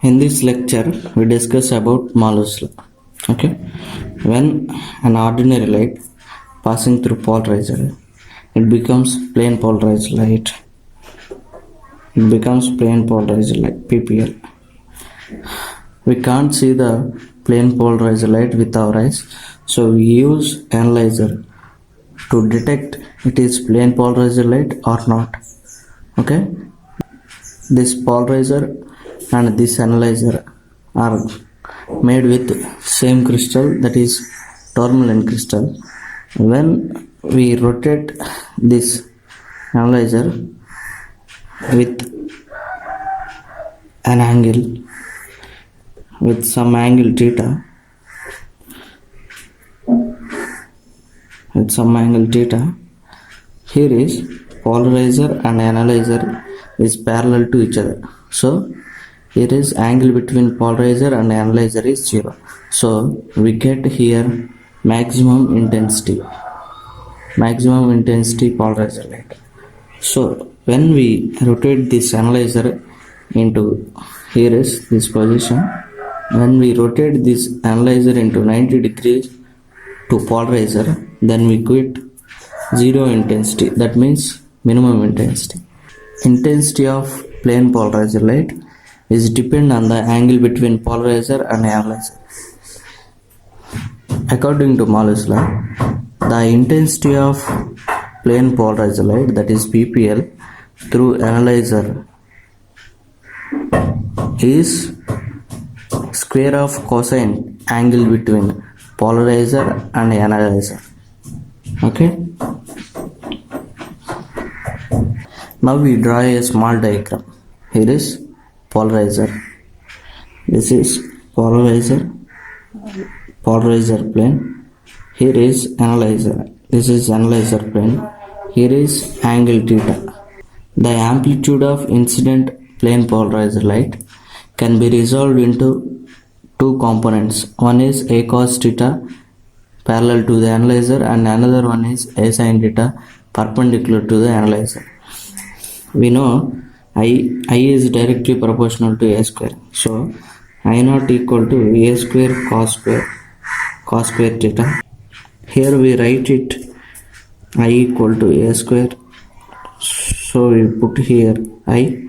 In this lecture, we discuss about Malus law. Okay, when an ordinary light passing through polarizer, it becomes plane polarized light. It becomes plane polarized light. We can't see the plane polarized light with our eyes, so we use analyzer to detect it is plane polarized light or not. Okay, this polarizer and this analyzer are made with same crystal, that is tourmaline crystal. When we rotate this analyzer with an angle, with some angle theta, here is polarizer and analyzer is parallel to each other, so here is angle between polarizer and analyzer is 0, so we get here maximum intensity polarizer light. So when we rotate this analyzer into, here is this position, when we rotate this analyzer into 90 degrees to polarizer, then we get 0 intensity, that means minimum intensity. Intensity of plane polarizer light is depend on the angle between polarizer and analyzer. According to Malus law, the intensity of plane polarizer light, that is PPL, through analyzer is square of cosine angle between polarizer and analyzer. Okay, now we draw a small diagram. Here is polarizer, this is polarizer plane, here is analyzer, this is analyzer plane, here is angle theta. The amplitude of incident plane polarizer light can be resolved into two components. One is a cos theta parallel to the analyzer, and another one is a sin theta perpendicular to the analyzer. We know I is directly proportional to a square, so I naught equal to a square cos square theta. Here we write it I equal to a square, so we put here I.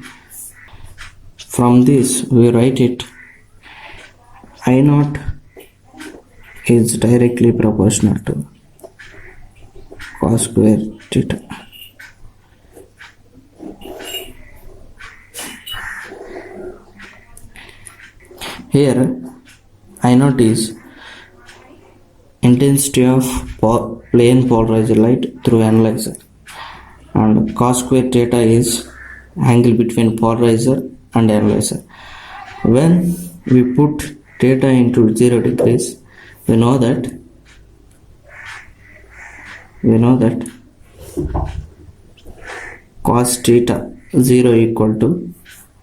From this we write it I naught is directly proportional to cos square theta. Here I naught is intensity of plane polarized light through analyzer, and cos square theta is angle between polarizer and analyzer. When we put theta into 0 degrees, we know that cos theta 0 equal to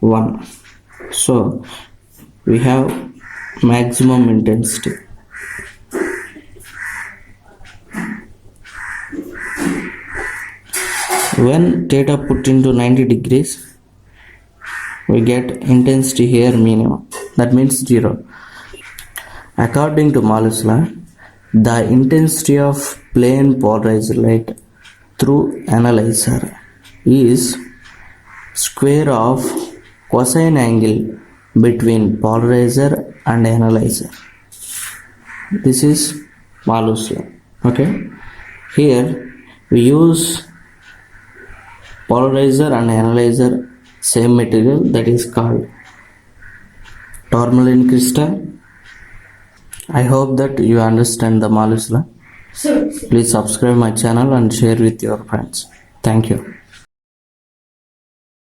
1, so we have maximum intensity. When theta put into 90 degrees, we get intensity here minimum, that means 0. According to Malus law, the intensity of plane polarized light through analyzer is square of cosine angle between polarizer and analyzer. This is Malus law. Okay, here we use polarizer and analyzer same material, that is called tourmaline crystal. I hope that you understand the Malus law. Please subscribe my channel and share with your friends. Thank you.